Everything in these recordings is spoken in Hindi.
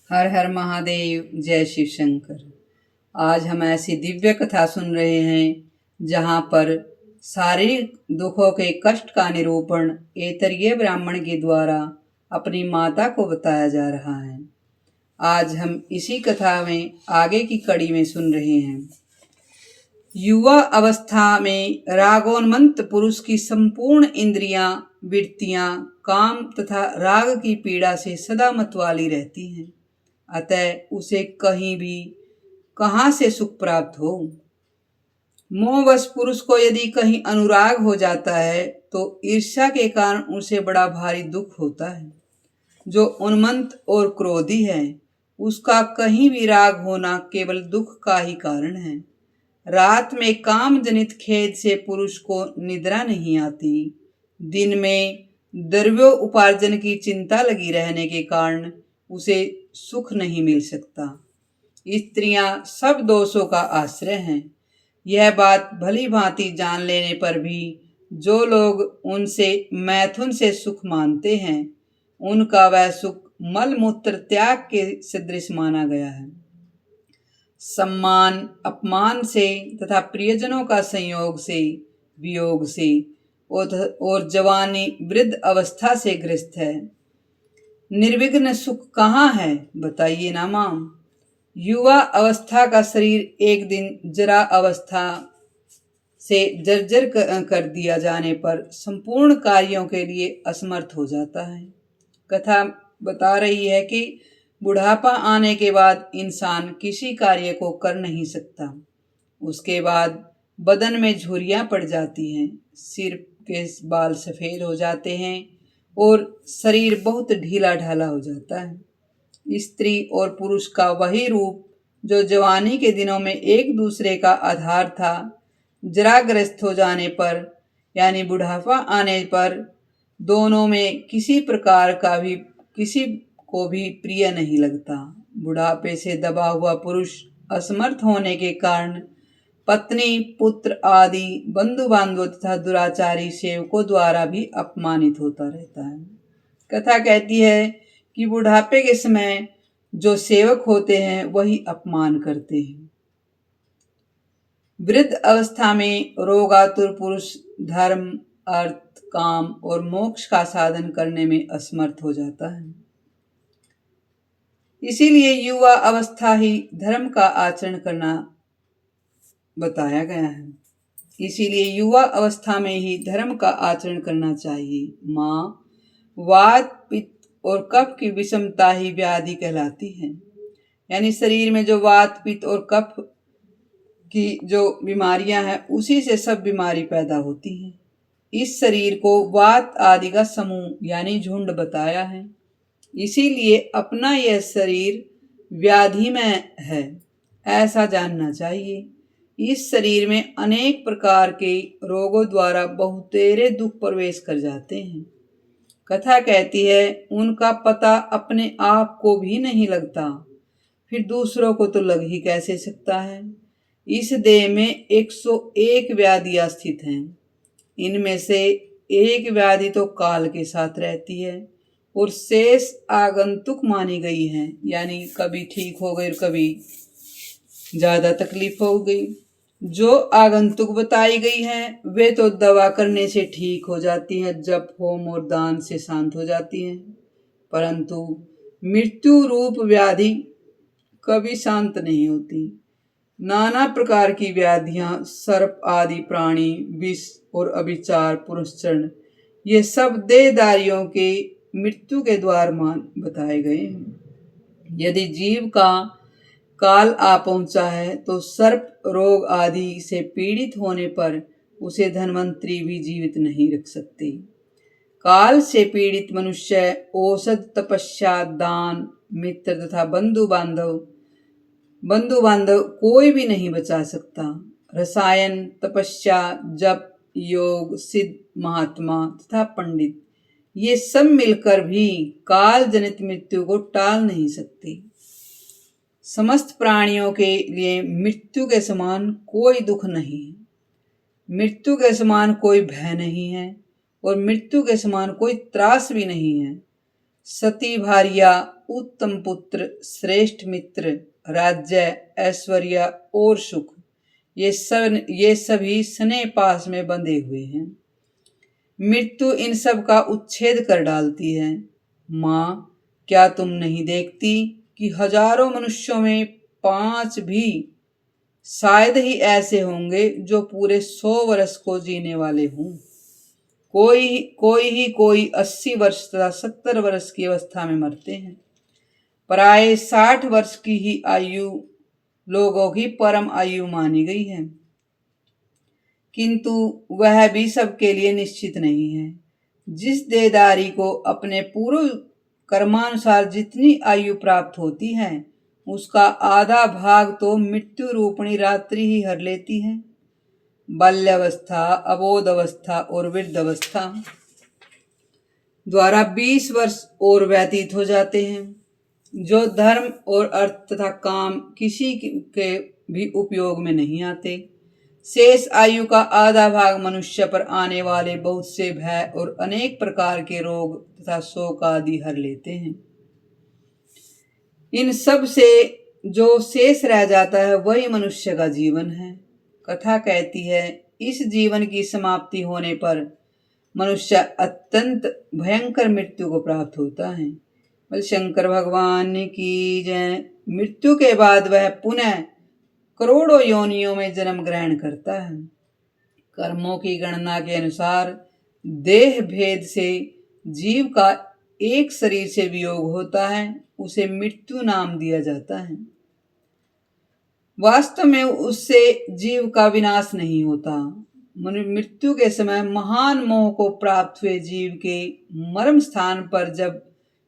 हर हर महादेव, जय शिव शंकर। आज हम ऐसी दिव्य कथा सुन रहे हैं जहाँ पर शारीरिक दुखों के कष्ट का निरूपण ऐतरेय ब्राह्मण के द्वारा अपनी माता को बताया जा रहा है। आज हम इसी कथा में आगे की कड़ी में सुन रहे हैं। युवा अवस्था में रागोन्मत्त पुरुष की संपूर्ण इंद्रियां, वृत्तियां काम तथा राग की पीड़ा से सदा मतवाली रहती हैं। अतः उसे कहीं भी कहाँ से सुख प्राप्त हो। मोहवश पुरुष को यदि कहीं अनुराग हो जाता है तो ईर्ष्या के कारण उसे बड़ा भारी दुख होता है। जो उन्मत्त और क्रोधी है उसका कहीं भी राग होना केवल दुख का ही कारण है। रात में काम जनित खेद से पुरुष को निद्रा नहीं आती। दिन में द्रव्य उपार्जन की चिंता लगी रहने के कारण उसे सुख नहीं मिल सकता। स्त्रियां सब दोषों का आश्रय हैं। यह बात भली भांति जान लेने पर भी जो लोग उनसे मैथुन से सुख मानते हैं उनका वह सुख मल मूत्र त्याग के सदृश माना गया है। सम्मान अपमान से तथा प्रियजनों का संयोग से, वियोग से और जवानी वृद्ध अवस्था से ग्रस्त है। निर्विघ्न सुख कहाँ है, बताइए ना माम। युवा अवस्था का शरीर एक दिन जरा अवस्था से जर्जर कर दिया जाने पर संपूर्ण कार्यों के लिए असमर्थ हो जाता है। कथा बता रही है कि बुढ़ापा आने के बाद इंसान किसी कार्य को कर नहीं सकता। उसके बाद बदन में झुर्रियां पड़ जाती हैं, सिर के बाल सफ़ेद हो जाते हैं और शरीर बहुत ढीला ढाला हो जाता है। स्त्री और पुरुष का वही रूप जो जवानी के दिनों में एक दूसरे का आधार था, जराग्रस्त हो जाने पर यानी बुढ़ापा आने पर दोनों में किसी प्रकार का भी किसी को भी प्रिय नहीं लगता। बुढ़ापे से दबा हुआ पुरुष असमर्थ होने के कारण पत्नी, पुत्र आदि बंधु बांधव तथा दुराचारी सेवकों द्वारा भी अपमानित होता रहता है। कथा कहती है कि बुढ़ापे के समय जो सेवक होते हैं वही अपमान करते हैं। वृद्ध अवस्था में रोगातुर पुरुष धर्म, अर्थ, काम और मोक्ष का साधन करने में असमर्थ हो जाता है। इसीलिए युवा अवस्था ही धर्म का आचरण करना बताया गया है। इसीलिए युवा अवस्था में ही धर्म का आचरण करना चाहिए। माँ, वात, पित्त और कफ की विषमता ही व्याधि कहलाती है। यानी शरीर में जो वात, पित्त और कफ की जो बीमारियां हैं उसी से सब बीमारी पैदा होती हैं। इस शरीर को वात आदि का समूह यानी झुंड बताया है। इसीलिए अपना यह शरीर व्याधिमय है ऐसा जानना चाहिए। इस शरीर में अनेक प्रकार के रोगों द्वारा बहुतेरे दुख प्रवेश कर जाते हैं। कथा कहती है उनका पता अपने आप को भी नहीं लगता, फिर दूसरों को तो लग ही कैसे सकता है। इस देह में 101 व्याधियां स्थित हैं। इनमें से एक व्याधि तो काल के साथ रहती है और शेष आगंतुक मानी गई हैं, यानी कभी ठीक हो गई और कभी ज्यादा तकलीफ हो गई। जो आगंतुक बताई गई हैं वे तो दवा करने से ठीक हो जाती हैं, जप होम और दान से शांत हो जाती हैं, परंतु मृत्यु रूप व्याधि कभी शांत नहीं होती। नाना प्रकार की व्याधियां, सर्प आदि प्राणी, विष और अभिचार, पुरस्चरण, ये सब देहधारियों के मृत्यु के द्वार मान बताए गए हैं। यदि जीव का काल आ पहुंचा है तो सर्प रोग आदि से पीड़ित होने पर उसे धन्वंतरी भी जीवित नहीं रख सकते। काल से पीड़ित मनुष्य औषध, तपस्या, दान, मित्र तथा बंधु बांधव कोई भी नहीं बचा सकता। रसायन, तपस्या, जप, योग, सिद्ध, महात्मा तथा पंडित ये सब मिलकर भी काल जनित मृत्यु को टाल नहीं सकते। समस्त प्राणियों के लिए मृत्यु के समान कोई दुख नहीं है, मृत्यु के समान कोई भय नहीं है और मृत्यु के समान कोई त्रास भी नहीं है। सती भार्या, उत्तम पुत्र, श्रेष्ठ मित्र, राज्य, ऐश्वर्य और सुख, ये सभी स्नेह पास में बंधे हुए हैं। मृत्यु इन सब का उच्छेद कर डालती है। माँ, क्या तुम नहीं देखती कि हजारों मनुष्यों में 5 भी शायद ही ऐसे होंगे जो पूरे 100 वर्ष को जीने वाले हों। कोई 80 वर्ष तथा 70 वर्ष की अवस्था में मरते हैं। प्राय 60 वर्ष की ही आयु लोगों की परम आयु मानी गई है, किंतु वह भी सबके लिए निश्चित नहीं है। जिस देहधारी को अपने पूर्व कर्मानुसार जितनी आयु प्राप्त होती है, उसका आधा भाग तो मृत्यु रूपणी रात्रि ही हर लेती है। बाल्यावस्था, अबोध अवस्था और वृद्ध अवस्था द्वारा 20 वर्ष और व्यतीत हो जाते हैं, जो धर्म और अर्थ तथा काम किसी के भी उपयोग में नहीं आते। शेष आयु का आधा भाग मनुष्य पर आने वाले बहुत से भय और अनेक प्रकार के रोग तथा शोक आदि हर लेते हैं। इन सब से जो शेष रह जाता है वही मनुष्य का जीवन है। कथा कहती है, इस जीवन की समाप्ति होने पर मनुष्य अत्यंत भयंकर मृत्यु को प्राप्त होता है। बल शंकर भगवान की जय। मृत्यु के बाद वह पुनः करोड़ों योनियों में जन्म ग्रहण करता है। कर्मों की गणना के अनुसार देह भेद से जीव का एक शरीर से वियोग होता है, उसे मृत्यु नाम दिया जाता है। वास्तव में उससे जीव का विनाश नहीं होता। मृत्यु के समय महान मोह को प्राप्त हुए जीव के मर्म स्थान पर जब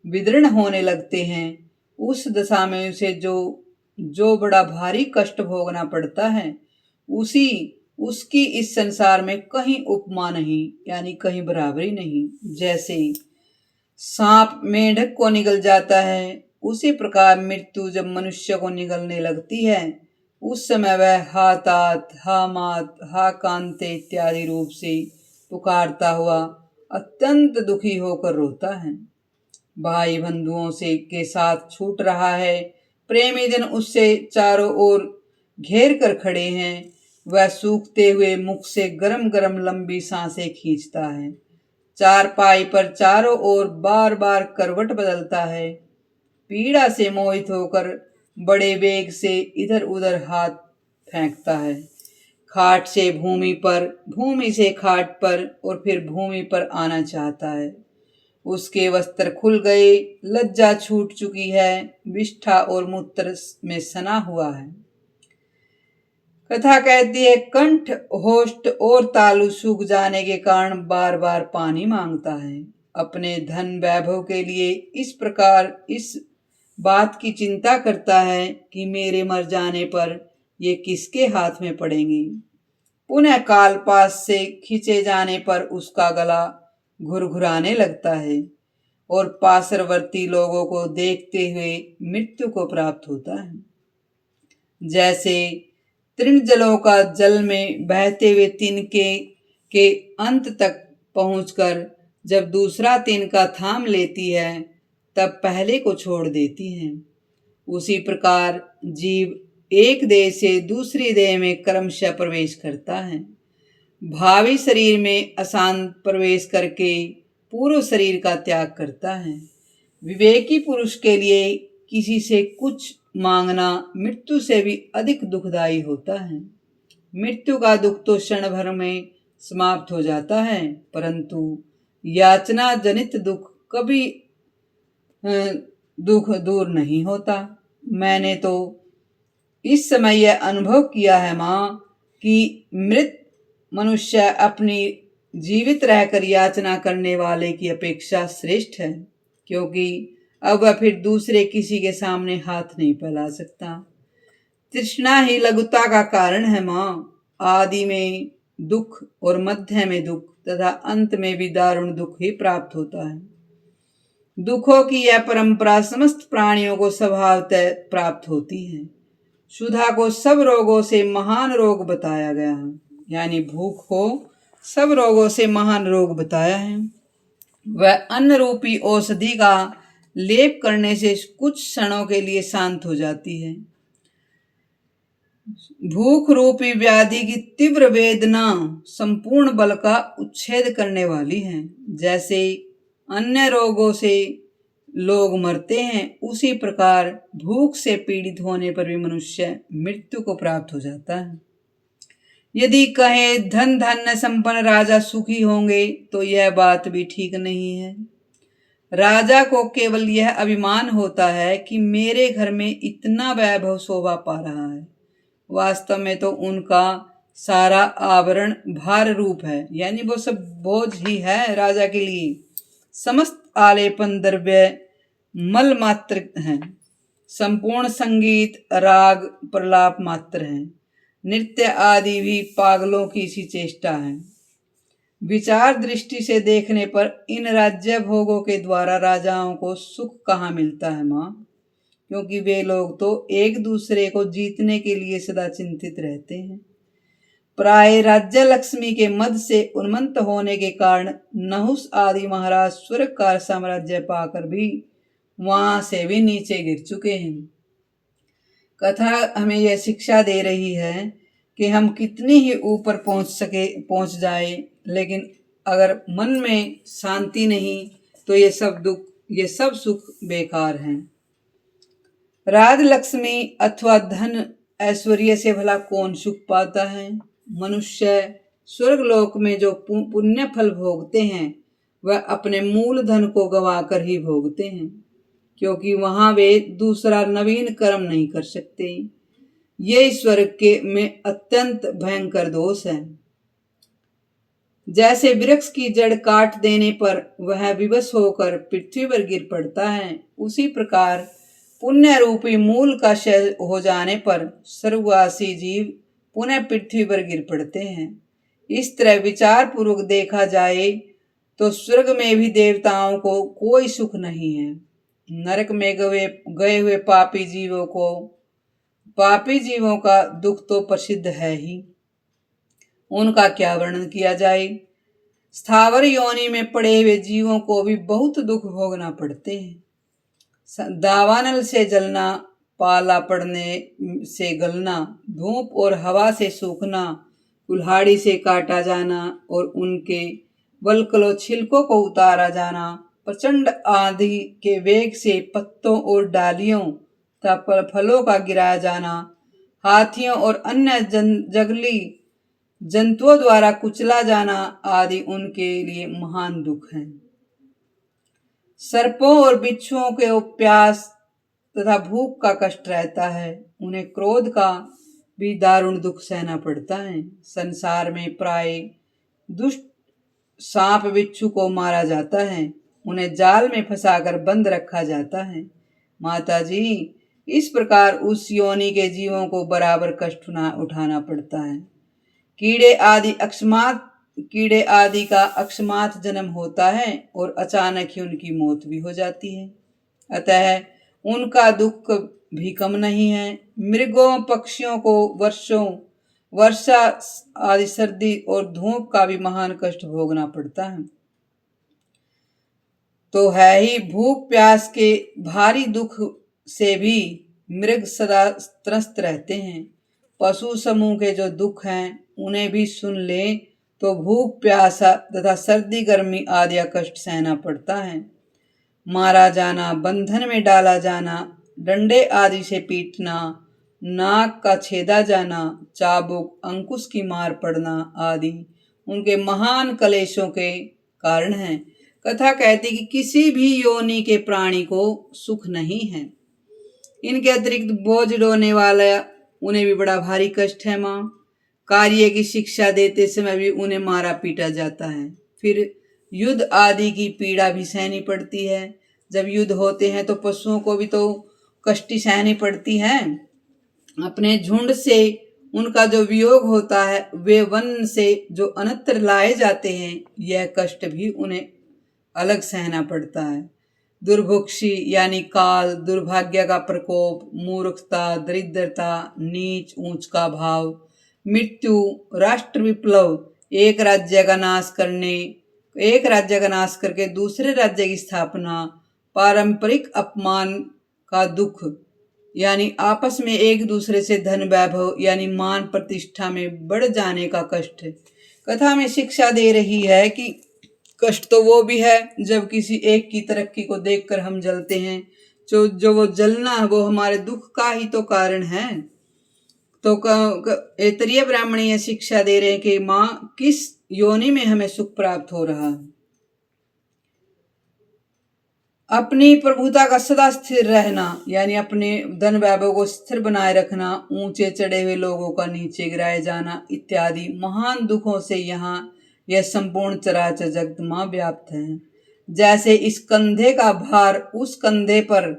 विदीर्ण होने लगते हैं, उस दशा में उसे जो बड़ा भारी कष्ट भोगना पड़ता है, उसकी इस संसार में कहीं उपमा नहीं, यानी कहीं बराबरी नहीं। जैसे सांप मेंढक को निगल जाता है, उसी प्रकार मृत्यु जब मनुष्य को निगलने लगती है, उस समय वह हा तात, हा मात, हा कांते इत्यादि रूप से पुकारता हुआ अत्यंत दुखी होकर रोता है। भाई बंधुओं से के साथ छूट रहा है, प्रेमी जन उससे चारों ओर घेर कर खड़े हैं, वह सूखते हुए मुख से गरम गरम लंबी सांसें खींचता है। चारपाई पर चारों ओर बार बार करवट बदलता है, पीड़ा से मोहित होकर बड़े वेग से इधर उधर हाथ फेंकता है। खाट से भूमि पर, भूमि से खाट पर और फिर भूमि पर आना चाहता है। उसके वस्त्र खुल गए, लज्जा छूट चुकी है, विष्ठा और मूत्र में सना हुआ है। कथा कहती है, कंठ, होष्ठ और तालु सूख जाने के कारण बार बार पानी मांगता है। अपने धन वैभव के लिए इस प्रकार इस बात की चिंता करता है कि मेरे मर जाने पर ये किसके हाथ में पड़ेंगी। पुनः काल पास से खींचे जाने पर उसका गला घुरघुराने लगता है और पार्श्ववर्ती लोगों को देखते हुए मृत्यु को प्राप्त होता है। जैसे तृण जलों का जल में बहते हुए तिनके के अंत तक पहुंचकर जब दूसरा तिनका थाम लेती है, तब पहले को छोड़ देती है, उसी प्रकार जीव एक देह से दूसरी देह में क्रमशः प्रवेश करता है। भावी शरीर में अशांत प्रवेश करके पूर्व शरीर का त्याग करता है। विवेकी पुरुष के लिए किसी से कुछ मांगना मृत्यु से भी अधिक दुखदायी होता है। मृत्यु का दुख तो क्षण भर में समाप्त हो जाता है, परंतु याचना जनित दुख कभी दुख दूर नहीं होता। मैंने तो इस समय यह अनुभव किया है माँ, कि मृत मनुष्य अपनी जीवित रहकर याचना करने वाले की अपेक्षा श्रेष्ठ है, क्योंकि अब वह फिर दूसरे किसी के सामने हाथ नहीं फैला सकता। तृष्णा ही लघुता का कारण है माँ। आदि में दुख और मध्य में दुख तथा अंत में भी दारुण दुख ही प्राप्त होता है। दुखों की यह परंपरा समस्त प्राणियों को स्वभावतः प्राप्त होती है। सुधा को सब रोगों से महान रोग बताया गया है, यानी भूख को सब रोगों से महान रोग बताया है। वह अन्न रूपी औषधि का लेप करने से कुछ क्षणों के लिए शांत हो जाती है। भूख रूपी व्याधि की तीव्र वेदना संपूर्ण बल का उच्छेद करने वाली है। जैसे अन्य रोगों से लोग मरते हैं, उसी प्रकार भूख से पीड़ित होने पर भी मनुष्य मृत्यु को प्राप्त हो जाता है। यदि कहे धन धान्य संपन्न राजा सुखी होंगे, तो यह बात भी ठीक नहीं है। राजा को केवल यह अभिमान होता है कि मेरे घर में इतना वैभव शोभा पा रहा है। वास्तव में तो उनका सारा आवरण भार रूप है, यानी वो सब बोझ ही है राजा के लिए। समस्त आलेपन द्रव्य मल मात्र हैं। संपूर्ण संगीत राग प्रलाप मात्र हैं। नृत्य आदि भी पागलों की सी चेष्टा है। विचार दृष्टि से देखने पर इन राज्य भोगों के द्वारा राजाओं को सुख कहाँ मिलता है माँ, क्योंकि वे लोग तो एक दूसरे को जीतने के लिए सदा चिंतित रहते हैं। प्राय राज्य लक्ष्मी के मद से उन्मत्त होने के कारण नहुस आदि महाराज स्वर्ग का साम्राज्य पाकर भी वहां से भी नीचे गिर चुके हैं। कथा हमें यह शिक्षा दे रही है कि हम कितनी ही ऊपर पहुंच जाए, लेकिन अगर मन में शांति नहीं तो ये सब सुख बेकार हैं। राज लक्ष्मी अथवा धन ऐश्वर्य से भला कौन सुख पाता है। मनुष्य स्वर्गलोक में जो पुण्य फल भोगते हैं, वह अपने मूल धन को गंवाकर ही भोगते हैं, क्योंकि वहां वे दूसरा नवीन कर्म नहीं कर सकते। ये स्वर्ग के में अत्यंत भयंकर दोष है। जैसे वृक्ष की जड़ काट देने पर वह विवश होकर पृथ्वी पर गिर पड़ता है, उसी प्रकार पुण्य रूपी मूल का क्षय हो जाने पर सर्ववासी जीव पुनः पृथ्वी पर गिर पड़ते हैं। इस तरह विचार पूर्वक देखा जाए तो स्वर्ग में भी देवताओं को कोई सुख नहीं है। नरक में गए हुए पापी जीवों का दुख तो प्रसिद्ध है ही। उनका क्या वर्णन किया जाए। स्थावर योनि में पड़े हुए जीवों को भी बहुत दुख भोगना पड़ते हैं। दावानल से जलना, पाला पड़ने से गलना, धूप और हवा से सूखना, कुल्हाड़ी से काटा जाना और उनके वल्कलों छिलकों को उतारा जाना, प्रचंड आंधी के वेग से पत्तों और डालियों तथा फलों का गिराया जाना, हाथियों और अन्य जंगली जंतुओं द्वारा कुचला जाना आदि उनके लिए महान दुख हैं। सर्पों और बिच्छुओं के प्यास तथा भूख का कष्ट रहता है। उन्हें क्रोध का भी दारुण दुख सहना पड़ता है। संसार में प्राय दुष्ट सांप बिच्छू को मारा जाता है, उन्हें जाल में फंसाकर बंद रखा जाता है। माता जी, इस प्रकार उस योनि के जीवों को बराबर कष्ट उठाना पड़ता है। कीड़े आदि का अकस्मात जन्म होता है और अचानक ही उनकी मौत भी हो जाती है। अतः उनका दुख भी कम नहीं है। मृगों पक्षियों को वर्षा आदि सर्दी और धूप का भी महान कष्ट भोगना पड़ता है। तो है ही भूख प्यास के भारी दुख से भी मृग सदा त्रस्त रहते हैं। पशु समूह के जो दुख हैं उन्हें भी सुन ले तो भूख प्यासा तथा सर्दी गर्मी आदि कष्ट सहना पड़ता है। मारा जाना, बंधन में डाला जाना, डंडे आदि से पीटना, नाक का छेदा जाना, चाबुक अंकुश की मार पड़ना आदि उनके महान कलेशों के कारण हैं। कथा कहती कि किसी भी योनि के प्राणी को सुख नहीं है। इनके अतिरिक्त बोझ ढोने वाला उन्हें भी बड़ा भारी कष्ट है माँ। कार्य की शिक्षा देते समय भी उन्हें मारा पीटा जाता है। फिर युद्ध आदि की पीड़ा भी सहनी पड़ती है। जब युद्ध होते हैं तो पशुओं को भी तो कष्ट सहनी पड़ती है। अपने झुंड से उनका जो वियोग होता है, वे वन से जो अन्यत्र लाए जाते हैं, यह कष्ट भी उन्हें अलग सहना पड़ता है। दुर्भुक्षी यानी काल, दुर्भाग्य का प्रकोप, मूर्खता, दरिद्रता, नीच ऊंच का भाव, मृत्यु, राष्ट्र विप्लव, एक राज्य का नाश करके दूसरे राज्य की स्थापना, पारंपरिक अपमान का दुख यानी आपस में एक दूसरे से धन वैभव यानी मान प्रतिष्ठा में बढ़ जाने का कष्ट कथा में शिक्षा दे रही है कि कष्ट तो वो भी है जब किसी एक की तरक्की को देखकर हम जलते हैं, जो वो जलना है वो हमारे दुख का ही तो कारण है। तो ऐतरेय ब्राह्मणी ये शिक्षा दे रहे हैं कि माँ किस योनि में हमें सुख प्राप्त हो रहा है। अपनी प्रभुता का सदा स्थिर रहना यानी अपने धन वैभव को स्थिर बनाए रखना, ऊंचे चढ़े हुए लोगों का नीचे गिराए जाना इत्यादि महान दुखों से यहाँ यह संपूर्ण चराचर जगत माँ व्याप्त है। जैसे इस कंधे का भार उस कंधे पर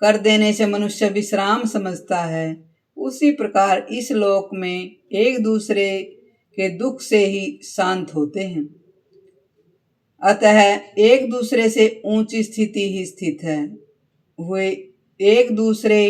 कर देने से मनुष्य विश्राम समझता है, उसी प्रकार इस लोक में एक दूसरे के दुख से ही शांत होते हैं। अतः एक दूसरे से ऊंची स्थिति ही स्थित है। वे एक दूसरे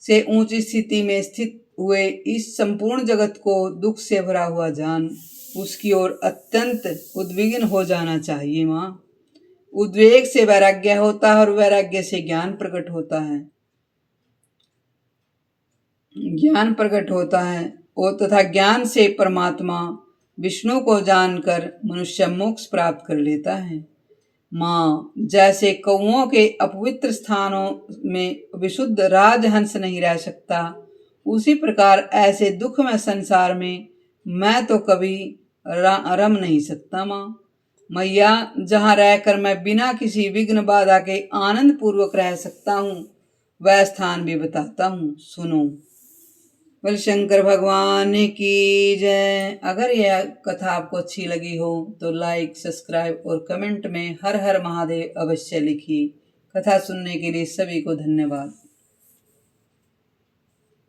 से ऊंची स्थिति में स्थित हुए इस संपूर्ण जगत को दुख से भरा हुआ जान उसकी ओर अत्यंत उद्विग्न हो जाना चाहिए। माँ उद्वेग से वैराग्य होता है और वैराग्य से ज्ञान प्रकट होता है, ज्ञान प्रकट होता है और तथा ज्ञान से परमात्मा विष्णु को जानकर मनुष्य मोक्ष प्राप्त कर लेता है। माँ जैसे कौओं के अपवित्र स्थानों में विशुद्ध राजहंस नहीं रह सकता, उसी प्रकार ऐसे दुख में संसार में मैं तो कभी रम नहीं सकता। माँ मैया जहाँ रहकर मैं बिना किसी विघ्न बाधा के आनंद पूर्वक रह सकता हूँ वह स्थान भी बताता हूँ, सुनो। बोल शंकर भगवान की जय। अगर यह कथा आपको अच्छी लगी हो तो लाइक, सब्सक्राइब और कमेंट में हर हर महादेव अवश्य लिखिए। कथा सुनने के लिए सभी को धन्यवाद।